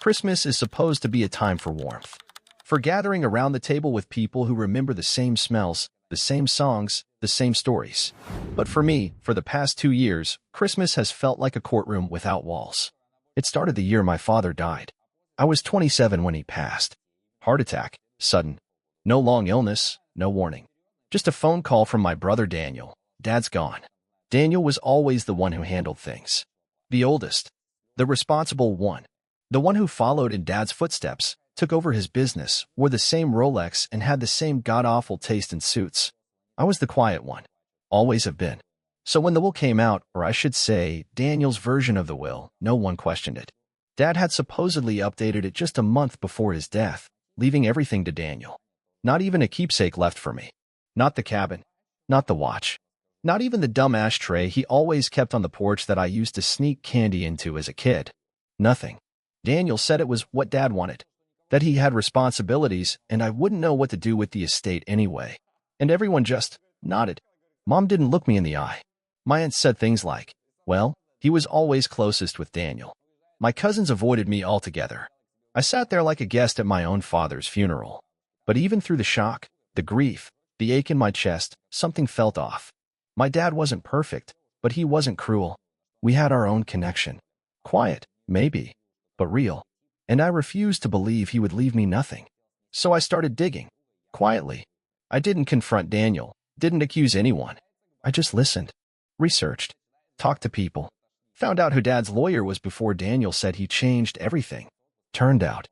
Christmas is supposed to be a time for warmth, for gathering around the table with people who remember the same smells, the same songs, the same stories. But for me, for the past 2 years, Christmas has felt like a courtroom without walls. It started the year my father died. I was 27 when he passed. Heart attack, sudden. No long illness, no warning. Just a phone call from my brother Daniel. Dad's gone. Daniel was always the one who handled things. The oldest. The responsible one. The one who followed in Dad's footsteps, took over his business, wore the same Rolex, and had the same god-awful taste in suits. I was the quiet one. Always have been. So when the will came out, or I should say, Daniel's version of the will, no one questioned it. Dad had supposedly updated it just a month before his death, leaving everything to Daniel. Not even a keepsake left for me. Not the cabin. Not the watch. Not even the dumb ashtray he always kept on the porch that I used to sneak candy into as a kid. Nothing. Daniel said it was what Dad wanted. That he had responsibilities and I wouldn't know what to do with the estate anyway. And everyone just nodded. Mom didn't look me in the eye. My aunt said things like, well, he was always closest with Daniel. My cousins avoided me altogether. I sat there like a guest at my own father's funeral. But even through the shock, the grief, the ache in my chest, something felt off. My dad wasn't perfect, but he wasn't cruel. We had our own connection. Quiet, maybe, but real. And I refused to believe he would leave me nothing. So I started digging. Quietly. I didn't confront Daniel, didn't accuse anyone. I just listened, researched, talked to people. Found out who Dad's lawyer was before Daniel said he changed everything. Turned out,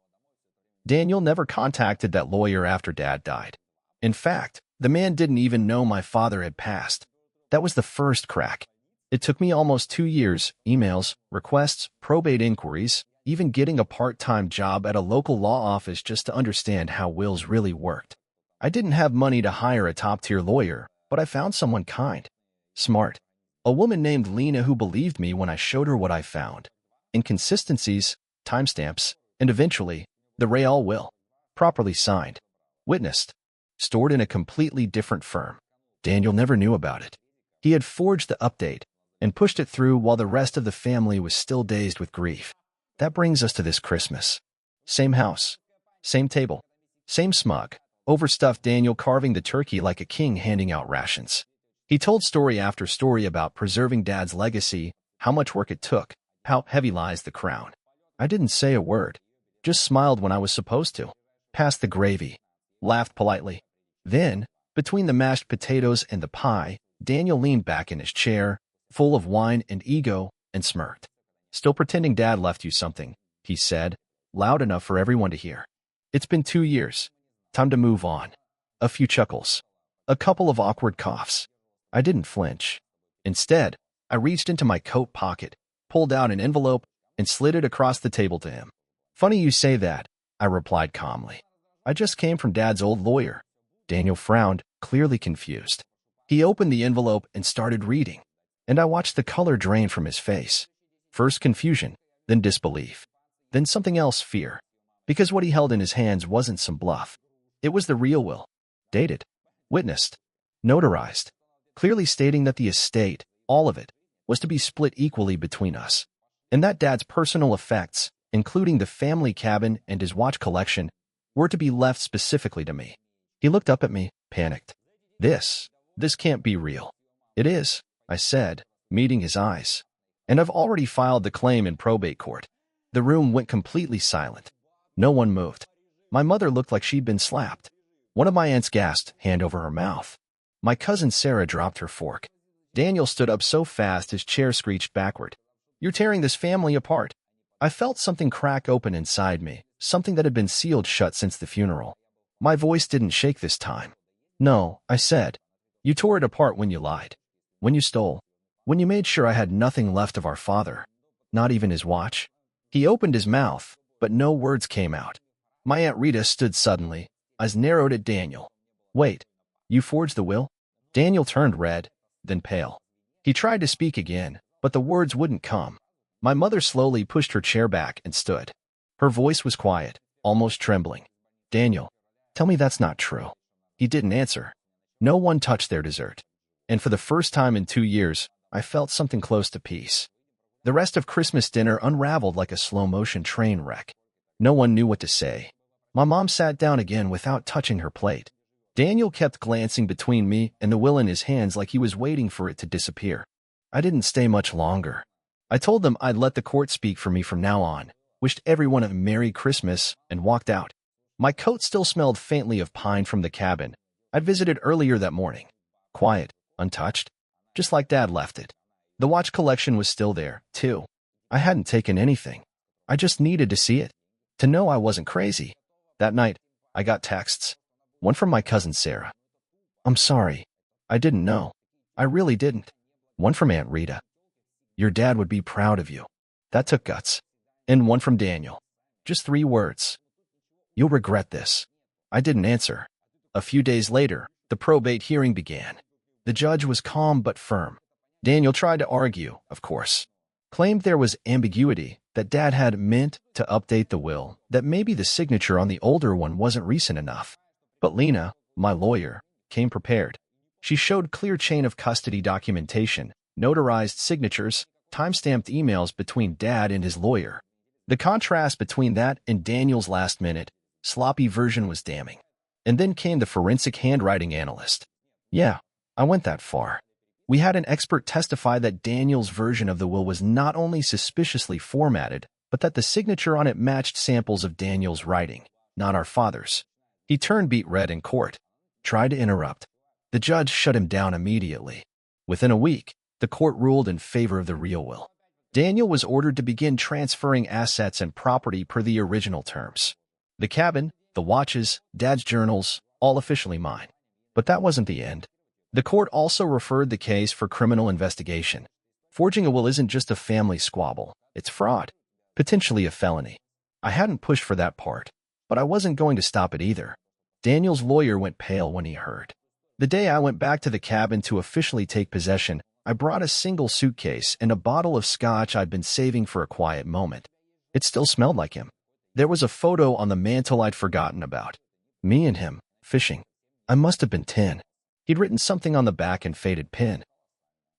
Daniel never contacted that lawyer after Dad died. In fact, the man didn't even know my father had passed. That was the first crack. It took me almost 2 years, emails, requests, probate inquiries, even getting a part-time job at a local law office just to understand how wills really worked. I didn't have money to hire a top-tier lawyer, but I found someone kind, smart. A woman named Lena who believed me when I showed her what I found. Inconsistencies, timestamps, and eventually, the Real will. Properly signed. Witnessed. Stored in a completely different firm. Daniel never knew about it. He had forged the update and pushed it through while the rest of the family was still dazed with grief. That brings us to this Christmas. Same house. Same table. Same smug, overstuffed Daniel carving the turkey like a king handing out rations. He told story after story about preserving Dad's legacy, how much work it took, how heavy lies the crown. I didn't say a word. Just smiled when I was supposed to. Passed the gravy. Laughed politely. Then, between the mashed potatoes and the pie, Daniel leaned back in his chair, full of wine and ego, and smirked. Still pretending Dad left you something, he said, loud enough for everyone to hear. It's been 2 years. Time to move on. A few chuckles. A couple of awkward coughs. I didn't flinch. Instead, I reached into my coat pocket, pulled out an envelope, and slid it across the table to him. Funny you say that, I replied calmly. I just came from Dad's old lawyer. Daniel frowned, clearly confused. He opened the envelope and started reading, and I watched the color drain from his face. First confusion, then disbelief, then something else, fear. Because what he held in his hands wasn't some bluff. It was the real will. Dated. Witnessed. Notarized. Clearly stating that the estate, all of it, was to be split equally between us. And that Dad's personal effects, including the family cabin and his watch collection, were to be left specifically to me. He looked up at me, panicked. This can't be real. It is, I said, meeting his eyes. And I've already filed the claim in probate court. The room went completely silent. No one moved. My mother looked like she'd been slapped. One of my aunts gasped, hand over her mouth. My cousin Sarah dropped her fork. Daniel stood up so fast his chair screeched backward. You're tearing this family apart. I felt something crack open inside me, something that had been sealed shut since the funeral. My voice didn't shake this time. No, I said. You tore it apart when you lied. When you stole. When you made sure I had nothing left of our father. Not even his watch. He opened his mouth, but no words came out. My Aunt Rita stood suddenly, eyes narrowed at Daniel. Wait, you forged the will? Daniel turned red, then pale. He tried to speak again, but the words wouldn't come. My mother slowly pushed her chair back and stood. Her voice was quiet, almost trembling. Daniel, tell me that's not true. He didn't answer. No one touched their dessert. And for the first time in 2 years, I felt something close to peace. The rest of Christmas dinner unraveled like a slow-motion train wreck. No one knew what to say. My mom sat down again without touching her plate. Daniel kept glancing between me and the will in his hands like he was waiting for it to disappear. I didn't stay much longer. I told them I'd let the court speak for me from now on, wished everyone a Merry Christmas, and walked out. My coat still smelled faintly of pine from the cabin I'd visited earlier that morning. Quiet, untouched, just like Dad left it. The watch collection was still there, too. I hadn't taken anything. I just needed to see it, to know I wasn't crazy. That night, I got texts. One from my cousin Sarah. "I'm sorry. I didn't know. I really didn't." One from Aunt Rita. "Your dad would be proud of you." That took guts. And one from Daniel. Just 3 words. "You'll regret this." I didn't answer. A few days later, the probate hearing began. The judge was calm but firm. Daniel tried to argue, of course. Claimed there was ambiguity, that Dad had meant to update the will, that maybe the signature on the older one wasn't recent enough. But Lena, my lawyer, came prepared. She showed clear chain of custody documentation, notarized signatures, time-stamped emails between Dad and his lawyer. The contrast between that and Daniel's last-minute, sloppy version was damning. And then came the forensic handwriting analyst. Yeah, I went that far. We had an expert testify that Daniel's version of the will was not only suspiciously formatted, but that the signature on it matched samples of Daniel's writing, not our father's. He turned beet red in court, tried to interrupt. The judge shut him down immediately. Within a week, the court ruled in favor of the real will. Daniel was ordered to begin transferring assets and property per the original terms. The cabin, the watches, Dad's journals, all officially mine. But that wasn't the end. The court also referred the case for criminal investigation. Forging a will isn't just a family squabble, it's fraud. Potentially a felony. I hadn't pushed for that part, but I wasn't going to stop it either. Daniel's lawyer went pale when he heard. The day I went back to the cabin to officially take possession, I brought a single suitcase and a bottle of scotch I'd been saving for a quiet moment. It still smelled like him. There was a photo on the mantel I'd forgotten about. Me and him, fishing. I must have been 10. He'd written something on the back in faded pen.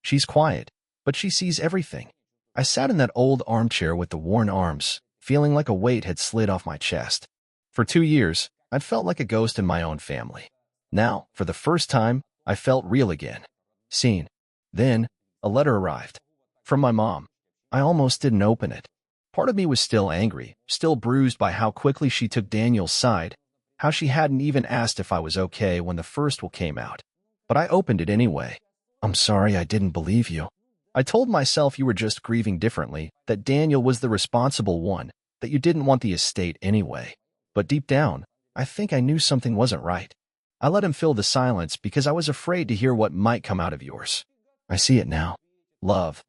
"She's quiet, but she sees everything." I sat in that old armchair with the worn arms, feeling like a weight had slid off my chest. For 2 years, I'd felt like a ghost in my own family. Now, for the first time, I felt real again. Seen. Then, a letter arrived. From my mom. I almost didn't open it. Part of me was still angry, still bruised by how quickly she took Daniel's side, how she hadn't even asked if I was okay when the first will came out. But I opened it anyway. "I'm sorry I didn't believe you. I told myself you were just grieving differently, that Daniel was the responsible one, that you didn't want the estate anyway. But deep down, I think I knew something wasn't right. I let him fill the silence because I was afraid to hear what might come out of yours. I see it now. Love.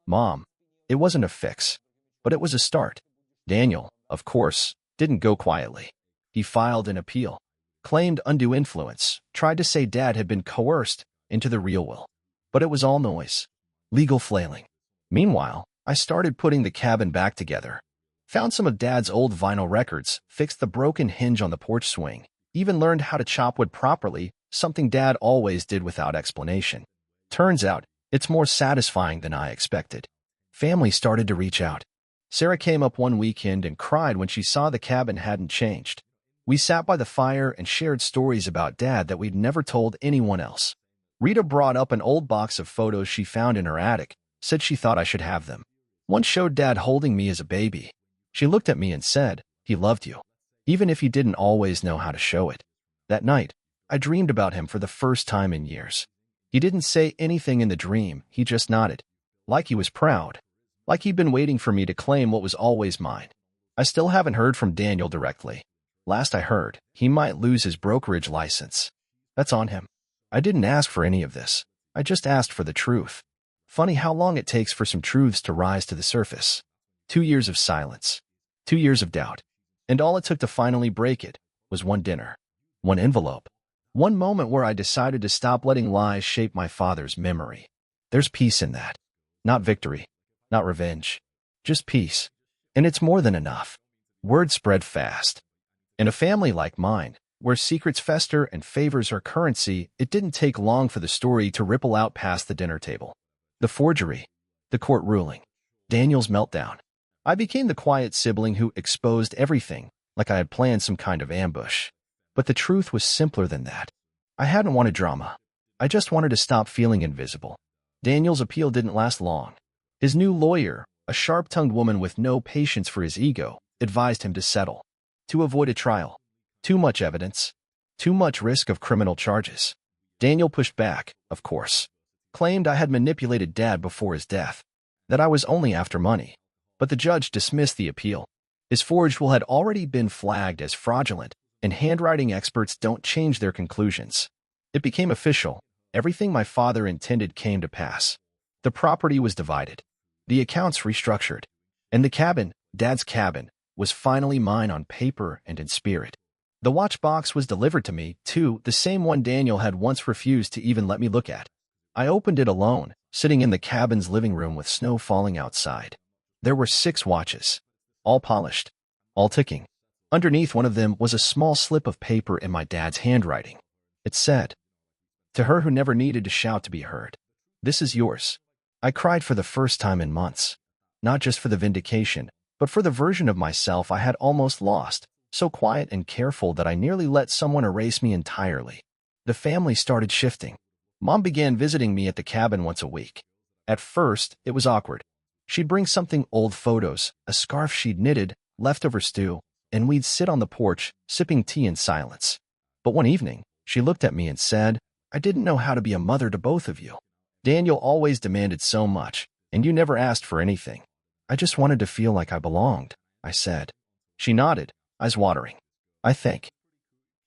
Mom. It wasn't a fix, but it was a start. Daniel, of course, didn't go quietly. He filed an appeal, claimed undue influence, tried to say Dad had been coerced into the real will. But it was all noise. Legal flailing. Meanwhile, I started putting the cabin back together. Found some of Dad's old vinyl records, fixed the broken hinge on the porch swing, even learned how to chop wood properly, something Dad always did without explanation. Turns out, it's more satisfying than I expected. Family started to reach out. Sarah came up one weekend and cried when she saw the cabin hadn't changed. We sat by the fire and shared stories about Dad that we'd never told anyone else. Rita brought up an old box of photos she found in her attic, said she thought I should have them. One showed Dad holding me as a baby. She looked at me and said, "He loved you, even if he didn't always know how to show it." That night, I dreamed about him for the first time in years. He didn't say anything in the dream, he just nodded. Like he was proud. Like he'd been waiting for me to claim what was always mine. I still haven't heard from Daniel directly. Last I heard, he might lose his brokerage license. That's on him. I didn't ask for any of this. I just asked for the truth. Funny how long it takes for some truths to rise to the surface. 2 years of silence. 2 years of doubt. And all it took to finally break it was one dinner. One envelope. One moment where I decided to stop letting lies shape my father's memory. There's peace in that. Not victory. Not revenge. Just peace. And it's more than enough. Word spread fast. In a family like mine, where secrets fester and favors are currency, it didn't take long for the story to ripple out past the dinner table. The forgery. The court ruling. Daniel's meltdown. I became the quiet sibling who exposed everything, like I had planned some kind of ambush. But the truth was simpler than that. I hadn't wanted drama. I just wanted to stop feeling invisible. Daniel's appeal didn't last long. His new lawyer, a sharp-tongued woman with no patience for his ego, advised him to settle. To avoid a trial. Too much evidence. Too much risk of criminal charges. Daniel pushed back, of course. Claimed I had manipulated Dad before his death. That I was only after money. But the judge dismissed the appeal. His forged will had already been flagged as fraudulent, and handwriting experts don't change their conclusions. It became official. Everything my father intended came to pass. The property was divided. The accounts restructured. And the cabin, Dad's cabin, was finally mine on paper and in spirit. The watch box was delivered to me, too, the same one Daniel had once refused to even let me look at. I opened it alone, sitting in the cabin's living room with snow falling outside. There were 6 watches. All polished. All ticking. Underneath one of them was a small slip of paper in my dad's handwriting. It said, "To her who never needed to shout to be heard. This is yours." I cried for the first time in months. Not just for the vindication, but for the version of myself I had almost lost, so quiet and careful that I nearly let someone erase me entirely. The family started shifting. Mom began visiting me at the cabin once a week. At first, it was awkward. She'd bring something: old photos, a scarf she'd knitted, leftover stew, and we'd sit on the porch, sipping tea in silence. But one evening, she looked at me and said, "I didn't know how to be a mother to both of you. Daniel always demanded so much, and you never asked for anything. I just wanted to feel like I belonged," I said. She nodded, eyes watering. "I think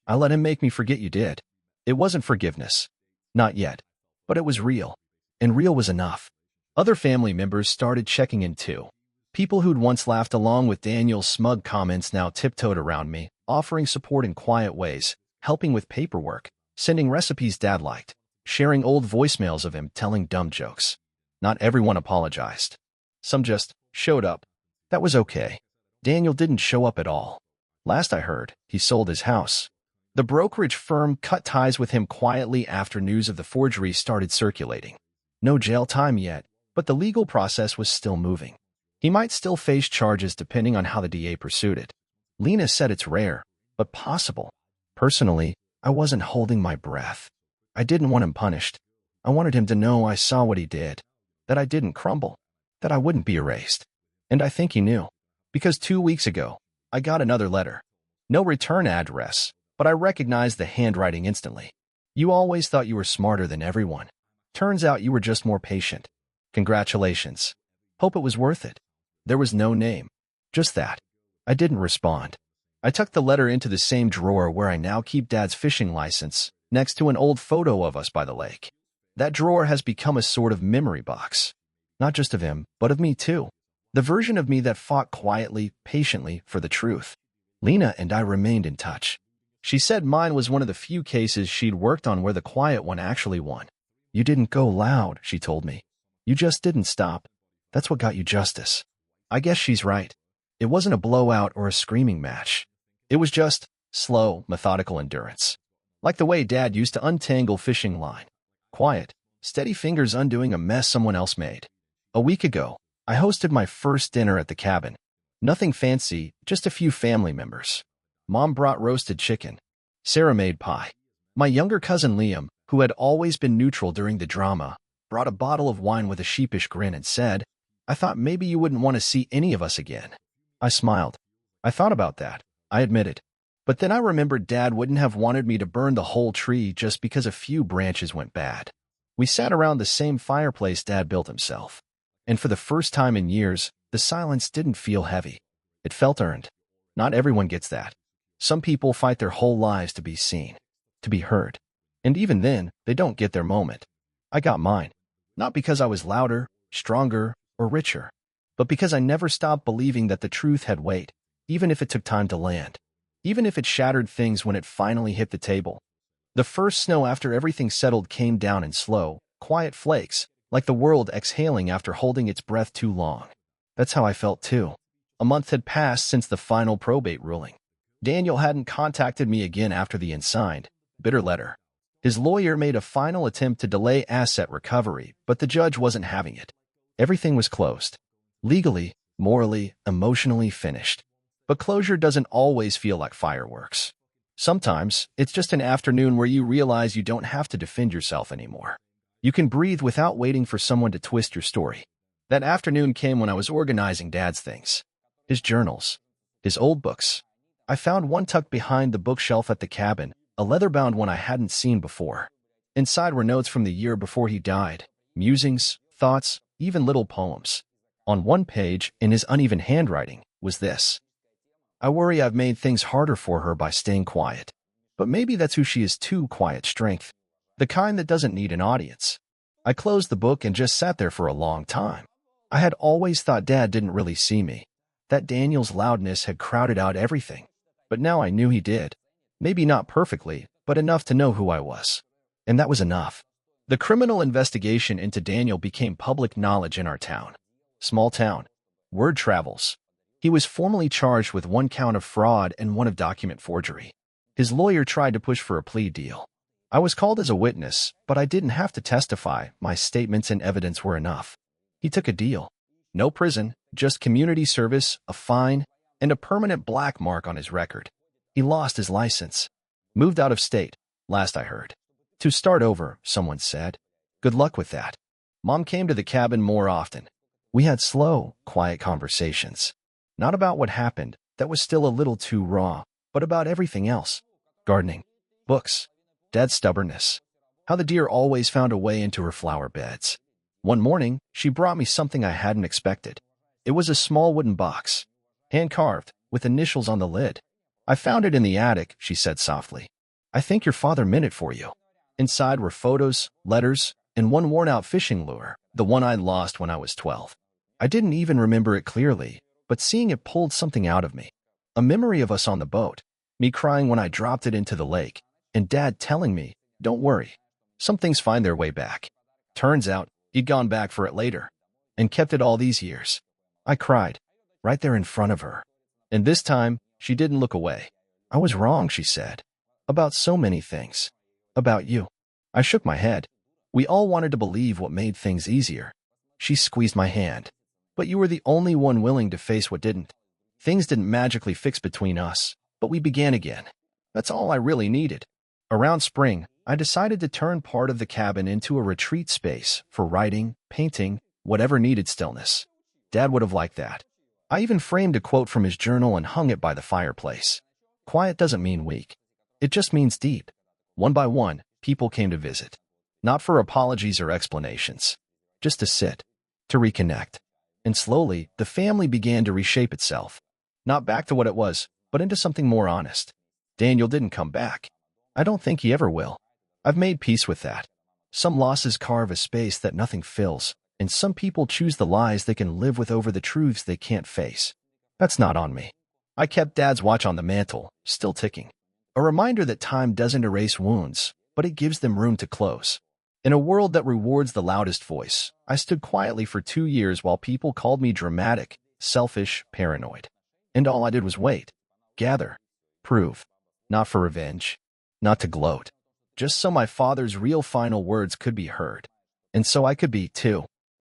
I let him make me forget you did." It wasn't forgiveness. Not yet. But it was real. And real was enough. Other family members started checking in too. People who'd once laughed along with Daniel's smug comments now tiptoed around me, offering support in quiet ways, helping with paperwork, sending recipes Dad liked, sharing old voicemails of him telling dumb jokes. Not everyone apologized. Some just showed up. That was okay. Daniel didn't show up at all. Last I heard, he sold his house. The brokerage firm cut ties with him quietly after news of the forgery started circulating. No jail time yet, but the legal process was still moving. He might still face charges depending on how the DA pursued it. Lena said it's rare, but possible. Personally, I wasn't holding my breath. I didn't want him punished. I wanted him to know I saw what he did, that I didn't crumble, that I wouldn't be erased. And I think he knew. Because 2 weeks ago, I got another letter. No return address, but I recognized the handwriting instantly. "You always thought you were smarter than everyone. Turns out you were just more patient. Congratulations. Hope it was worth it." There was no name. Just that. I didn't respond. I tucked the letter into the same drawer where I now keep Dad's fishing license, next to an old photo of us by the lake. That drawer has become a sort of memory box. Not just of him, but of me too. The version of me that fought quietly, patiently, for the truth. Lena and I remained in touch. She said mine was one of the few cases she'd worked on where the quiet one actually won. "You didn't go loud," she told me. "You just didn't stop. That's what got you justice." I guess she's right. It wasn't a blowout or a screaming match. It was just slow, methodical endurance. Like the way Dad used to untangle fishing line. Quiet, steady fingers undoing a mess someone else made. A week ago, I hosted my first dinner at the cabin. Nothing fancy, just a few family members. Mom brought roasted chicken. Sarah made pie. My younger cousin Liam, who had always been neutral during the drama, brought a bottle of wine with a sheepish grin and said, "I thought maybe you wouldn't want to see any of us again." I smiled. I thought about that, I admitted. But then I remembered Dad wouldn't have wanted me to burn the whole tree just because a few branches went bad. We sat around the same fireplace Dad built himself. And for the first time in years, the silence didn't feel heavy. It felt earned. Not everyone gets that. Some people fight their whole lives to be seen, to be heard. And even then, they don't get their moment. I got mine. Not because I was louder, stronger, or richer, but because I never stopped believing that the truth had weight, even if it took time to land, even if it shattered things when it finally hit the table. The first snow after everything settled came down in slow, quiet flakes, like the world exhaling after holding its breath too long. That's how I felt too. A month had passed since the final probate ruling. Daniel hadn't contacted me again after the unsigned, bitter letter. His lawyer made a final attempt to delay asset recovery, but the judge wasn't having it. Everything was closed. Legally, morally, emotionally finished. But closure doesn't always feel like fireworks. Sometimes, it's just an afternoon where you realize you don't have to defend yourself anymore. You can breathe without waiting for someone to twist your story. That afternoon came when I was organizing Dad's things. His journals. His old books. I found one tucked behind the bookshelf at the cabin, a leather-bound one I hadn't seen before. Inside were notes from the year before he died, musings, thoughts, even little poems. On one page, in his uneven handwriting, was this: I worry I've made things harder for her by staying quiet. But maybe that's who she is too, quiet strength. The kind that doesn't need an audience. I closed the book and just sat there for a long time. I had always thought Dad didn't really see me, that Daniel's loudness had crowded out everything. But now I knew he did. Maybe not perfectly, but enough to know who I was. And that was enough. The criminal investigation into Daniel became public knowledge in our town. Small town. Word travels. He was formally charged with 1 count of fraud and 1 of document forgery. His lawyer tried to push for a plea deal. I was called as a witness, but I didn't have to testify. My statements and evidence were enough. He took a deal. No prison, just community service, a fine, and a permanent black mark on his record. He lost his license. Moved out of state, last I heard. To start over, someone said. Good luck with that. Mom came to the cabin more often. We had slow, quiet conversations. Not about what happened, that was still a little too raw, but about everything else. Gardening, books, Dad's stubbornness, how the deer always found a way into her flower beds. One morning, she brought me something I hadn't expected. It was a small wooden box, hand-carved, with initials on the lid. I found it in the attic, she said softly. I think your father meant it for you. Inside were photos, letters, and one worn-out fishing lure, the one I lost when I was 12. I didn't even remember it clearly, but seeing it pulled something out of me. A memory of us on the boat, me crying when I dropped it into the lake, and Dad telling me, don't worry, some things find their way back. Turns out, he'd gone back for it later, and kept it all these years. I cried, right there in front of her. And this time, she didn't look away. I was wrong, she said. About so many things. About you. I shook my head. We all wanted to believe what made things easier. She squeezed my hand. But you were the only one willing to face what didn't. Things didn't magically fix between us, but we began again. That's all I really needed. Around spring, I decided to turn part of the cabin into a retreat space for writing, painting, whatever needed stillness. Dad would have liked that. I even framed a quote from his journal and hung it by the fireplace. Quiet doesn't mean weak. It just means deep. One by one, people came to visit. Not for apologies or explanations. Just to sit. To reconnect. And slowly, the family began to reshape itself. Not back to what it was, but into something more honest. Daniel didn't come back. I don't think he ever will. I've made peace with that. Some losses carve a space that nothing fills, and some people choose the lies they can live with over the truths they can't face. That's not on me. I kept Dad's watch on the mantle, still ticking. A reminder that time doesn't erase wounds, but it gives them room to close. In a world that rewards the loudest voice, I stood quietly for 2 years while people called me dramatic, selfish, paranoid. And all I did was wait, gather, prove. Not for revenge, not to gloat. Just so my father's real final words could be heard. And so I could be, too.